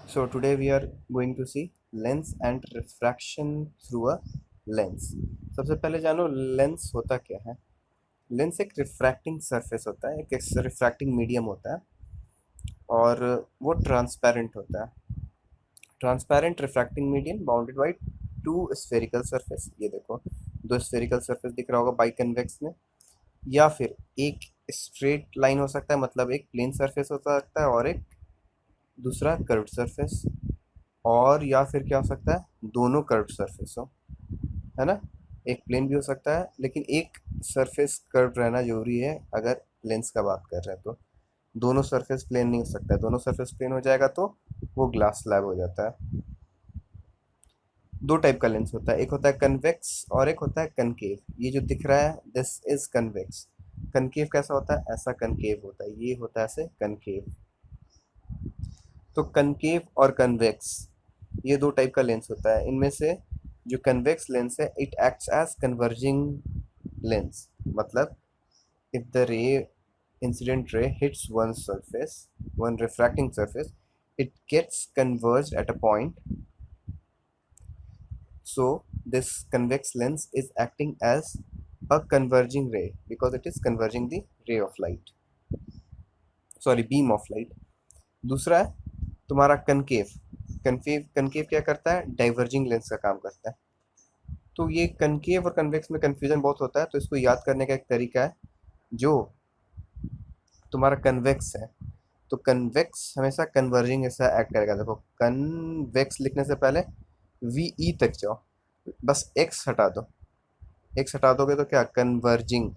So today we are going to see lens and refraction through a lens. सबसे पहले जानो lens होता क्या है। लेंस एक रिफ्रैक्टिंग सरफेस होता है, एक रिफ्रैक्टिंग मीडियम होता है और वो ट्रांसपेरेंट होता है। Transparent refracting medium bounded by two spherical surface. ये देखो दो स्फेरिकल सरफेस दिख रहा होगा बाई कन्वेक्स में, या फिर एक स्ट्रेट लाइन हो सकता है, मतलब एक प्लेन सरफेस हो सकता है, और एक दूसरा कर्व्ड सरफेस, और या फिर क्या हो सकता है दोनों कर्व्ड सरफेस हो, है ना। एक प्लेन भी हो सकता है, लेकिन एक सरफेस कर्व्ड रहना जरूरी है अगर लेंस का बात कर रहे हैं तो। दोनों सरफेस प्लेन नहीं हो सकता है, दोनों सरफेस प्लेन हो जाएगा तो वो ग्लास स्लैब हो जाता है। दो टाइप का लेंस होता है, एक होता है कन्वेक्स और एक होता है कनकेव। ये जो दिख रहा है दिस इज कन्वेक्स। कनकेव कैसा होता है, ऐसा कनकेव होता है, ये होता है ऐसे कनकेव। तो कनकेव और कन्वेक्स ये दो टाइप का लेंस होता है। इनमें से जो कन्वेक्स लेंस है it acts as converging lens, मतलब if the incident ray hits one refracting surface, it gets converged at a point. So this convex lens is acting as a converging ray because it is converging the ray of light, sorry beam of light. दूसरा है तुम्हारा concave. Concave concave क्या करता है, diverging lens का काम करता है। तो ये कनकेव और कन्वेक्स में कंफ्यूजन बहुत होता है, तो इसको याद करने का एक तरीका है। जो तुम्हारा कन्वेक्स है तो कन्वेक्स हमेशा कन्वर्जिंग ऐसा एक्ट करेगा। देखो कन्वेक्स लिखने से पहले वी ई तक जाओ, बस एक्स हटा दो। एक्स हटा दोगे तो क्या, कन्वर्जिंग।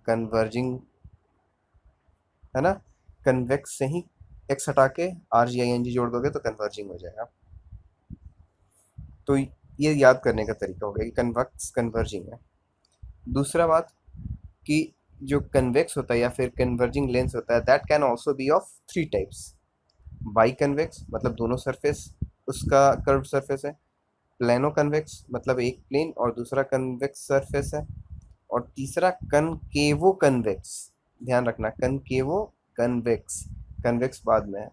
कन्वर्जिंग है ना। कन्वेक्स से ही एक्स हटा के R G I N G जोड़ दोगे तो कन्वर्जिंग हो जाएगा। तो ये याद करने का तरीका हो गया कि कन्वेक्स कन्वर्जिंग है। दूसरा बात कि जो कन्वेक्स होता है या फिर कन्वर्जिंग लेंस होता है that can also be of three types. By convex मतलब दोनों सरफेस उसका कर्व सरफेस है। प्लेनो कन्वेक्स मतलब एक प्लेन और दूसरा कन्वेक्स सरफेस है। और तीसरा कनकेवो कन्वेक्स। ध्यान रखना कनकेवो कन्वेक्स, कन्वेक्स बाद में है।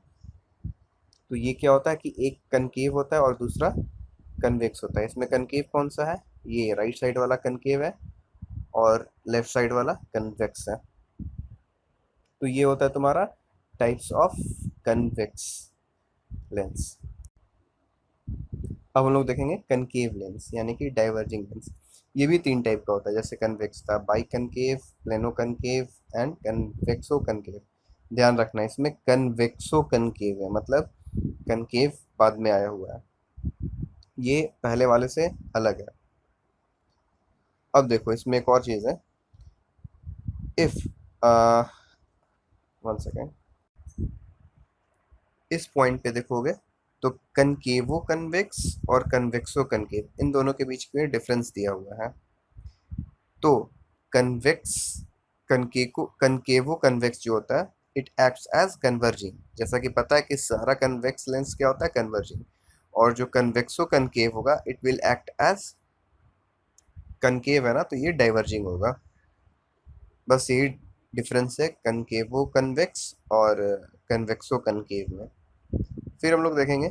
तो ये क्या होता है कि एक कनकेव होता है और दूसरा कन्वेक्स होता है। इसमें कनकेव कौन सा है, ये राइट साइड वाला कनकेव है और लेफ्ट साइड वाला कन्वेक्स है। तो ये होता है तुम्हारा टाइप्स ऑफ कन्वेक्स लेंस। अब हम लोग देखेंगे कनकेव लेंस यानी कि डाइवर्जिंग लेंस। ये भी तीन टाइप का होता है, जैसे कन्वेक्स था, biconcave, plano concave and convexo concave. ध्यान रखना इसमें कन्वेक्सो कनकेव है, मतलब कनकेव बाद में आया हुआ है, ये पहले वाले से अलग है। अब देखो इसमें एक और चीज़ है, इफ वन सेकेंड, इस पॉइंट पे देखोगे तो कनकेवो कन्वेक्स और कन्वेक्सो कनकेव इन दोनों के बीच में डिफरेंस दिया हुआ है। तो कन्वेक्स कनकेवो कन्वेक्स जो होता है इट एक्ट्स एज कन्वर्जिंग। जैसा कि पता है कि सारा कन्वेक्स लेंस क्या होता है, कन्वर्जिंग। और जो कन्वेक्सो कनकेव होगा it will act as concave है ना, तो ये डाइवर्जिंग होगा। बस यही डिफरेंस है कनकेवो कन्वेक्स और कन्वेक्सो कनकेव में। फिर हम लोग देखेंगे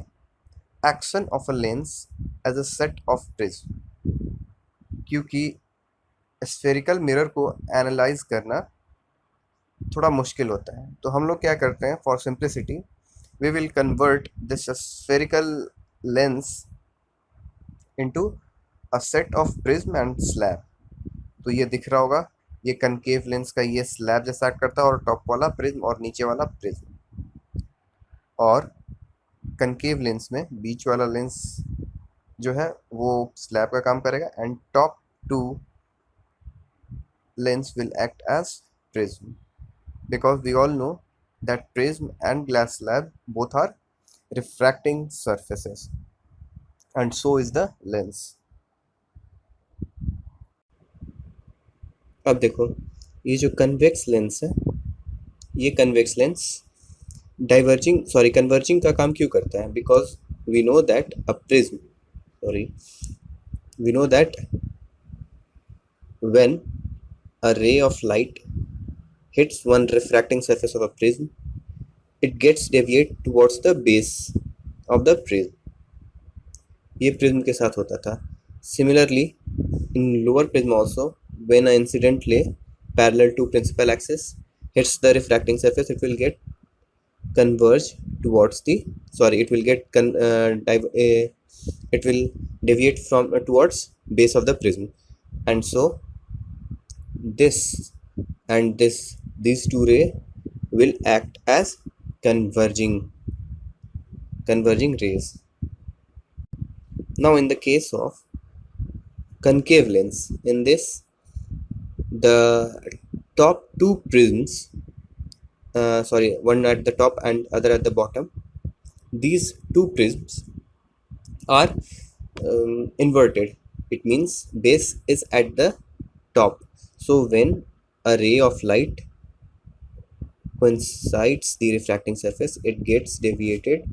action of a lens as a set of prism. क्योंकि स्फेरिकल मिरर को एनालाइज करना थोड़ा मुश्किल होता है, तो हम लोग क्या करते हैं, for simplicity we will convert this spherical lens into a set of prism and slab. तो ये दिख रहा होगा, ये कनकेव लेंस का ये स्लैब जैसा एक्ट करता है और टॉप वाला प्रिज्म और नीचे वाला प्रिज्म। और कनकेव लेंस में बीच वाला लेंस जो है वो स्लैब का काम करेगा and top two lens will act as prism, because we all know that prism and glass slab both are refracting surfaces and so is the lens. अब देखो ये जो कन्वेक्स लेंस है, ये convex lens diverging sorry converging का काम क्यों करता है, because we know that a prism sorry we know that when a ray of light hits one refracting surface of a prism it gets deviate towards the base, of the prism, ये prism के साथ होता था. Similarly in lower prism also, when a incident ray parallel to principal axis hits the refracting surface, it will get converge towards the, sorry, it will get it will deviate from towards base of the prism, and so this and this, these two ray will act as converging rays. Now in the case of concave lens, in this the top two prisms, sorry, one at the top and other at the bottom, these two prisms are inverted. It means base is at the top, so when a ray of light coincides the refracting surface, it gets deviated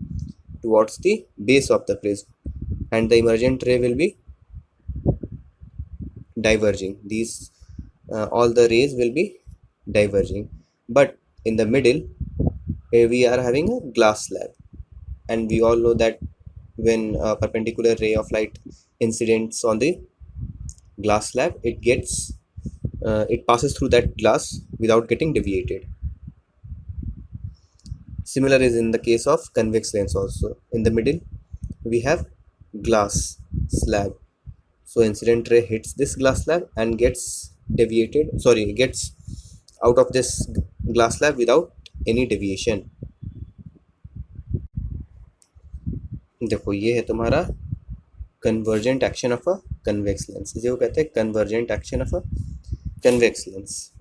towards the base of the prism, and the emergent ray will be diverging. These all the rays will be diverging, but in the middle we are having a glass slab, and we all know that when a perpendicular ray of light incidents on the glass slab, it passes through that glass without getting deviated. Similar is in the case of convex lens also. In the middle we have glass slab, so incident ray hits this glass slab and gets out of this glass slab without any deviation. देखो ये है तुम्हारा convergent action of a convex lens, इसे वो कहते हैं convergent action of a convex lens.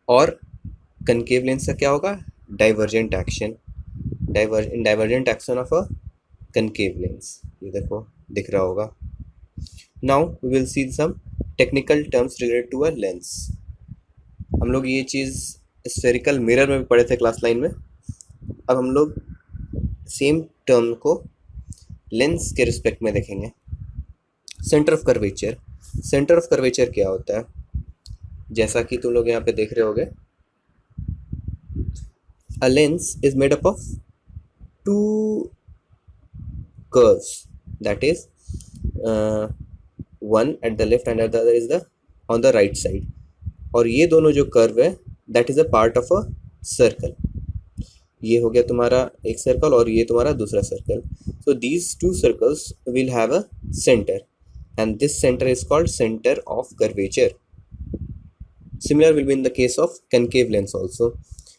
और concave lens का क्या होगा? Divergent action. Divergent action of a concave lens, ये देखो दिख रहा होगा. Now we will see some technical terms related to a lens. हम लोग ये चीज़ स्फेरिकल मिरर में भी पढ़े थे क्लास 9 में. अब हम लोग सेम टर्म को लेंस के रिस्पेक्ट में देखेंगे. Centre of curvature. Centre of curvature क्या होता है? जैसा कि तुम लोग यहाँ पे देख रहे होगे, a lens is made up of two curves, that is one at the left and the other is the on the right side. और ये दोनों जो कर्व है that is a part of a circle. ये हो गया तुम्हारा एक सर्कल और ये तुम्हारा दूसरा circle. So these two circles will have a center, and this center is called center of curvature. Similar will be in the case of concave lens also.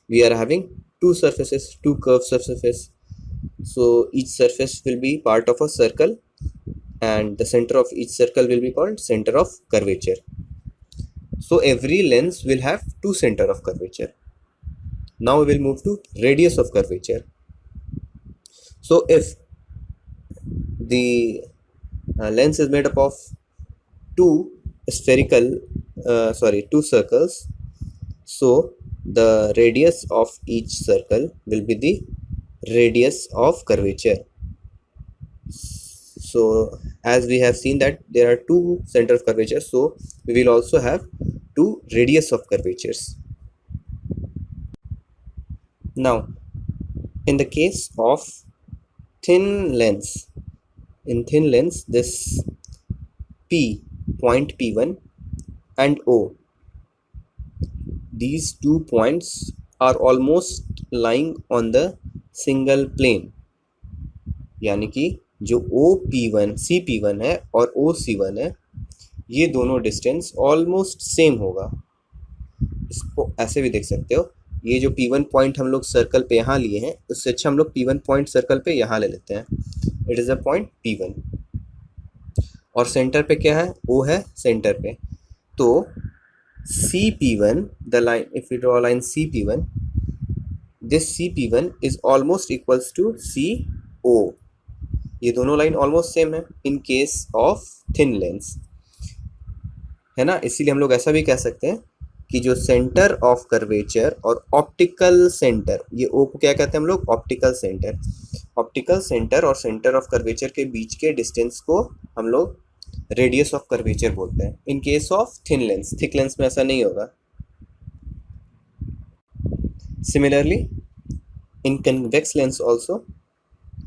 We are having two surfaces, two curved surfaces. So each surface will be part of a circle, and the center of each circle will be called center of curvature. So every lens will have two center of curvature. Now we will move to radius of curvature. So if the lens is made up of two circles, so the radius of each circle will be the radius of curvature. So as we have seen that there are two center of curvature, so we will also have two radius of curvatures. Now in the case of thin lens, in thin lens this point P1 and O, these 2 points are almost lying on the single plane. यानी कि जो OP1 CP1 है और OC1 है, ये दोनों distance almost same होगा. इसको ऐसे भी देख सकते हो, ये जो P1 पॉइंट हम लोग सर्कल पे यहाँ लिए हैं, उससे अच्छा हम लोग P1 पॉइंट सर्कल पे यहाँ ले लेते हैं. It is a point P1 और सेंटर पे क्या है? O है सेंटर पे. तो CP1, the line, if we draw a line CP1, this CP1 is almost equals to CO. ये दोनों लाइन ऑलमोस्ट सेम है in case of thin lens, है ना. इसीलिए हम लोग ऐसा भी कह सकते हैं कि जो सेंटर ऑफ कर्वेचर और ऑप्टिकल सेंटर, ये ओ को क्या कहते हैं हम लोग? Optical centre. ऑप्टिकल सेंटर और सेंटर ऑफ कर्वेचर के बीच के डिस्टेंस को हम लोग रेडियस ऑफ कर्वेचर बोलते हैं. In case of thin lens, thick lens में ऐसा नहीं होगा. Similarly in convex lens also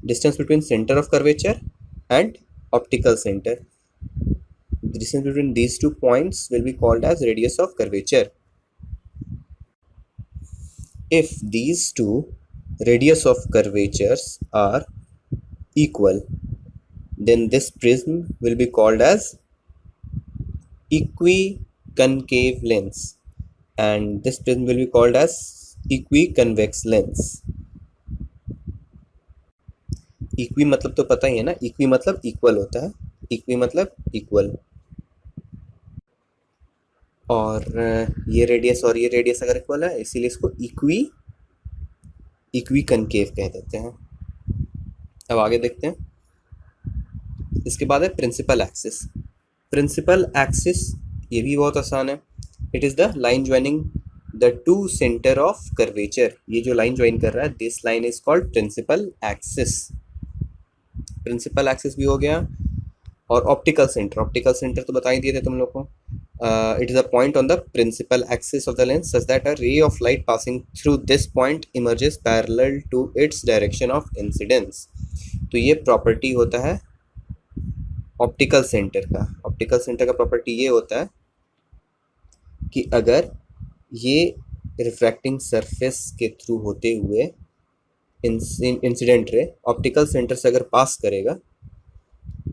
distance between center of curvature and optical center. The distance between these 2 points will be called as radius of curvature. If these two radius of curvatures are equal, then this prism will be called as equiconcave lens, and this prism will be called as equiconvex lens. Equi मतलब तो पता ही है ना, equi मतलब equal होता है, equi मतलब equal. और ये रेडियस और ये रेडियस अगर इक्वल है इसीलिए इसको इक्वी कनकेव कह देते हैं। अब आगे देखते हैं। इसके बाद है प्रिंसिपल एक्सिस। प्रिंसिपल एक्सिस ये भी बहुत आसान है। It is the line joining the two centre of curvature. ये जो लाइन ज्वाइन कर रहा है, this line is called principal axis. Principal axis भी हो गया। और ऑप्टिकल सेंटर तो बता ही दिए थे तुम लोग को। It is a point on the principal axis of the lens such that a ray of light passing through this point emerges parallel to its direction of incidence. तो ये प्रॉपर्टी होता है ऑप्टिकल सेंटर का। Optical centre का property ये होता है कि अगर ये रिफ्रैक्टिंग सरफेस के थ्रू होते हुए इंसिडेंट रे ऑप्टिकल सेंटर से अगर पास करेगा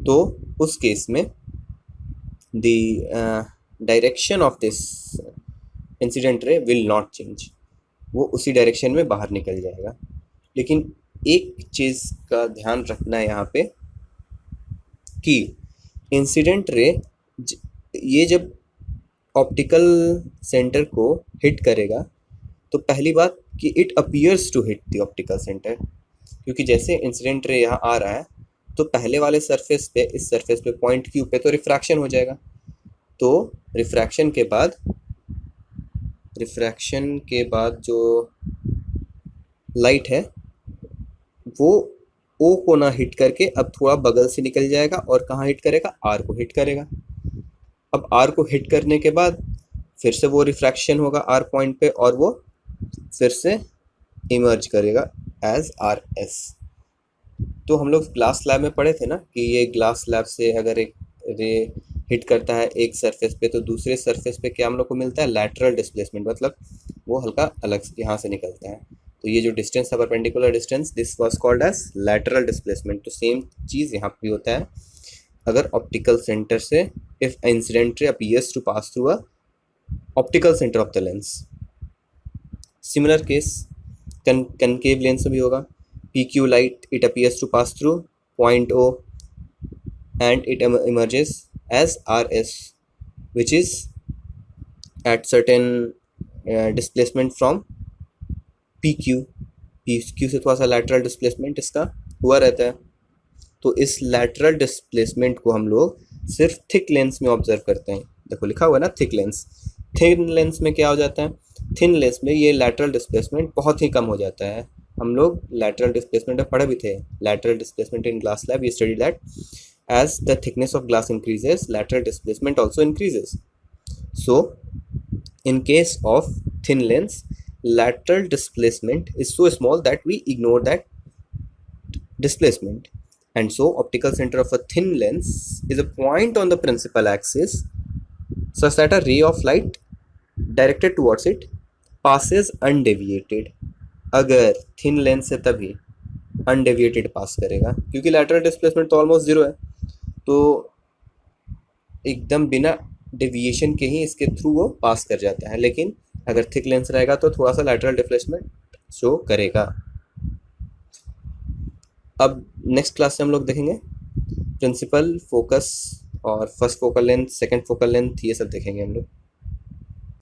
तो उस केस में the direction of this incident ray will not change, वो उसी डायरेक्शन में बाहर निकल जाएगा। लेकिन एक चीज़ का ध्यान रखना है यहाँ पे कि इंसिडेंट रे ये जब ऑप्टिकल सेंटर को हिट करेगा तो पहली बात कि it appears to hit the optical centre, क्योंकि जैसे इंसिडेंट रे यहाँ आ रहा है तो पहले वाले सरफेस पे, इस सरफेस पे पॉइंट क्यू पे तो रिफ्रैक्शन हो जाएगा। तो रिफ्रैक्शन के बाद जो लाइट है वो ओ को ना हिट करके अब थोड़ा बगल से निकल जाएगा और कहाँ हिट करेगा, आर को हिट करेगा। अब आर को हिट करने के बाद फिर से वो रिफ्रैक्शन होगा आर पॉइंट पे और वो फिर से इमर्ज करेगा एज आर एस। तो हम लोग ग्लास स्लैब में पढ़े थे ना कि ये ग्लास स्लैब से अगर एक रे हिट करता है एक सरफेस पे तो दूसरे सरफेस पे क्या हम लोग को मिलता है, लैटरल डिस्प्लेसमेंट, मतलब वो हल्का अलग यहाँ से निकलता है। तो ये जो डिस्टेंस था perpendicular distance, this was called as lateral displacement. तो सेम चीज़ यहाँ पे होता है अगर ऑप्टिकल सेंटर से if incident ray appears to pass through a optical centre of the lens. Similar case concave lens में भी होगा। PQ light, it appears to pass through point O and it emerges as RS, which is at certain displacement from PQ से थोड़ा सा lateral displacement इसका हुआ रहता है। तो इस lateral displacement को हम लोग सिर्फ थिक लेंस में ऑब्जर्व करते हैं। देखो लिखा हुआ है ना थिक लेंस। थिन लेंस में क्या हो जाता है, थिन लेंस में ये lateral displacement बहुत ही कम हो जाता है। हम लोग lateral displacement में पढ़े भी थे। lateral displacement in glass lab, we studied that as the thickness of glass increases, lateral displacement also increases. So in case of thin lens, lateral displacement is so small that we ignore that displacement, and so optical center of a thin lens is a point on the principal axis such that a ray of light directed towards it passes undeviated. अगर thin lens से तभी undeviated पास करेगा क्योंकि lateral displacement तो almost zero है, तो एकदम बिना डेविएशन के ही इसके थ्रू वो पास कर जाता है। लेकिन अगर थिक लेंस रहेगा तो थोड़ा सा लैटरल डिस्प्लेसमेंट शो करेगा। अब नेक्स्ट क्लास से हम लोग देखेंगे प्रिंसिपल, फोकस और first focal length, second focal length, ये सब देखेंगे हम लोग।